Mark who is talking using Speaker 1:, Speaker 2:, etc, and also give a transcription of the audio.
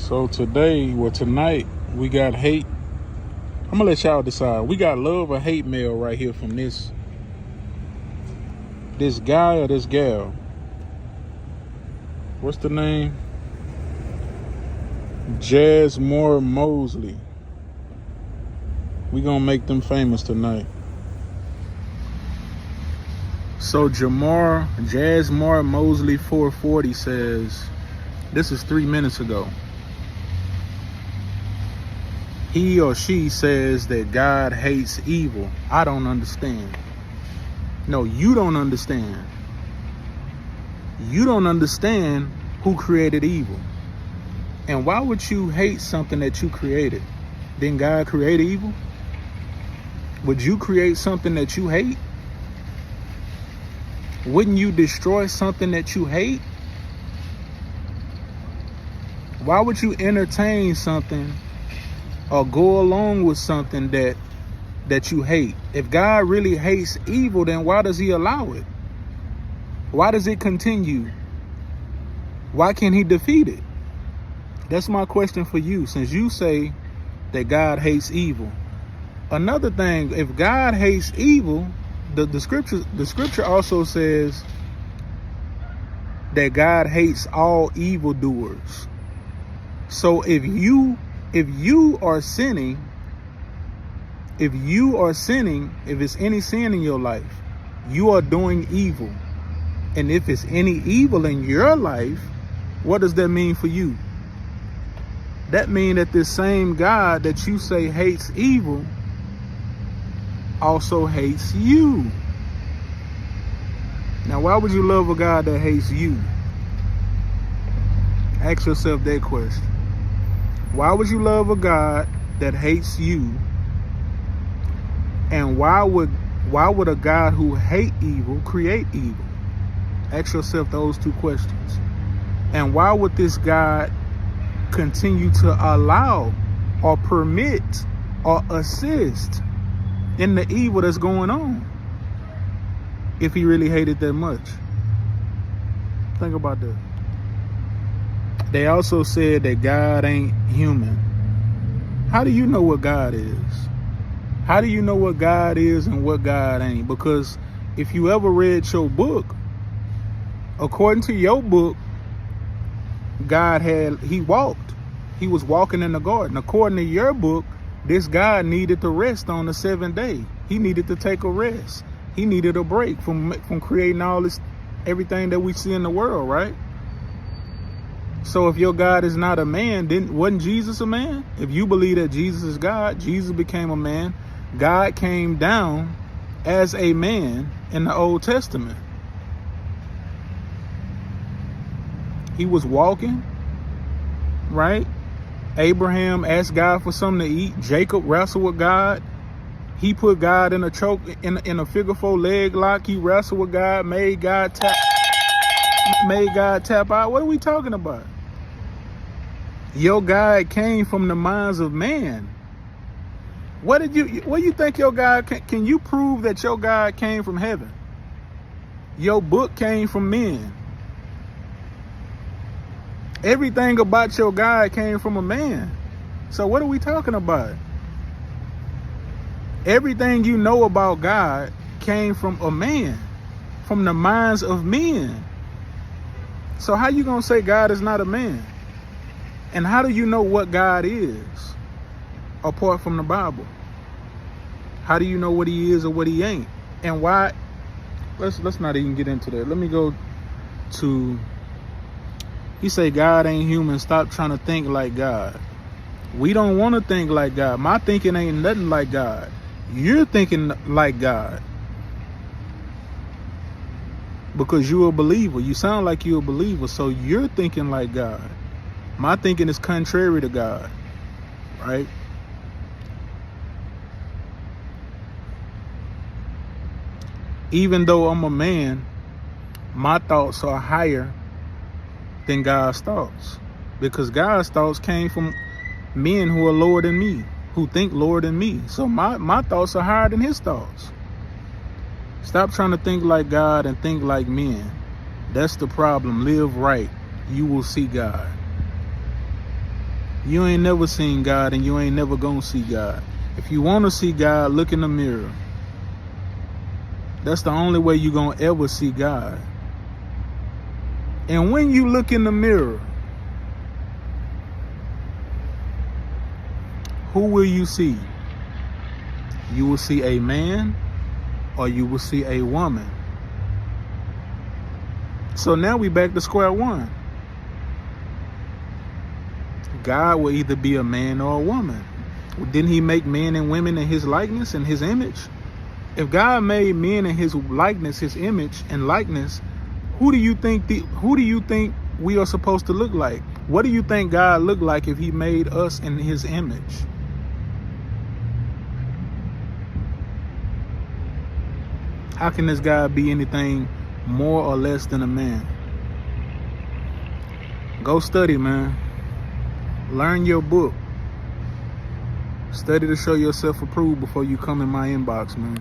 Speaker 1: So tonight, we got hate. I'm gonna let y'all decide. We got love or hate mail right here from this guy or this gal. What's the name? Jasmore Mosley. We gonna make them famous tonight. So Jasmore Mosley 440 says, this is 3 minutes ago. He or she says that God hates evil. I don't understand. No, you don't understand. You don't understand who created evil. And why would you hate something that you created? Didn't God create evil? Would you create something that you hate? Wouldn't you destroy something that you hate? Why would you entertain something or go along with something that you hate? If God really hates evil, then why does he allow it? Why does it continue? Why can't he defeat it? That's my question for you, since you say that God hates evil. Another thing, if God hates evil, the scripture also says that God hates all evildoers. So if you are sinning, if it's any sin in your life, you are doing evil. And if it's any evil in your life, what does that mean for you? That means that this same God that you say hates evil also hates you. Now, why would you love a God that hates you? Ask yourself that question. Why would you love a God that hates you? And why would a God who hates evil create evil? Ask yourself those two questions. And why would this God continue to allow or permit or assist in the evil that's going on if he really hated that much? Think about that. They also said that God ain't human. How do you know what God is? How do you know what God is and what God ain't? Because if you ever read your book, according to your book, he walked. He was walking in the garden. According to your book, this God needed to rest on the seventh day. He needed to take a rest. He needed a break from creating everything that we see in the world, right? So if your God is not a man, then wasn't Jesus a man? If you believe that Jesus is God, Jesus became a man. God came down as a man in the Old Testament. He was walking, right? Abraham asked God for something to eat. Jacob wrestled with God. He put God in a choke, in a figure four leg lock. He wrestled with God, made God tap out. What are we talking about? Your God came from the minds of man. What do you think your God can you prove that your God came from heaven? Your book came from men. Everything about your God came from a man. So what are we talking about? Everything you know about God came from a man, from the minds of men. So how you gonna say God is not a man? And how do you know what God is apart from the Bible? How do you know what he is or what he ain't? And why? Let's not even get into that. Let me go to, he say God ain't human. Stop trying to think like God. We don't want to think like God. My thinking ain't nothing like God. You're thinking like God because you're a believer. You sound like you're a believer, so you're thinking like God. My thinking is contrary to God, right? Even though I'm a man, my thoughts are higher than God's thoughts, because God's thoughts came from men who are lower than me, who think lower than me. So my thoughts are higher than his thoughts. Stop trying to think like God and think like men. That's the problem. Live right. You will see God. You ain't never seen God, and you ain't never gonna see God. If you want to see God, look in the mirror. That's the only way you're gonna ever see God. And when you look in the mirror, who will you see? You will see a man, or you will see a woman. So now we back to square one. God will either be a man or a woman. Didn't he make men and women in his likeness and his image? If God made men in his likeness, his image and likeness, who do you think we are supposed to look like? What do you think God looked like if he made us in his image? How can this God be anything more or less than a man? Go study, man. Learn your book. Study to show yourself approved before you come in my inbox, man.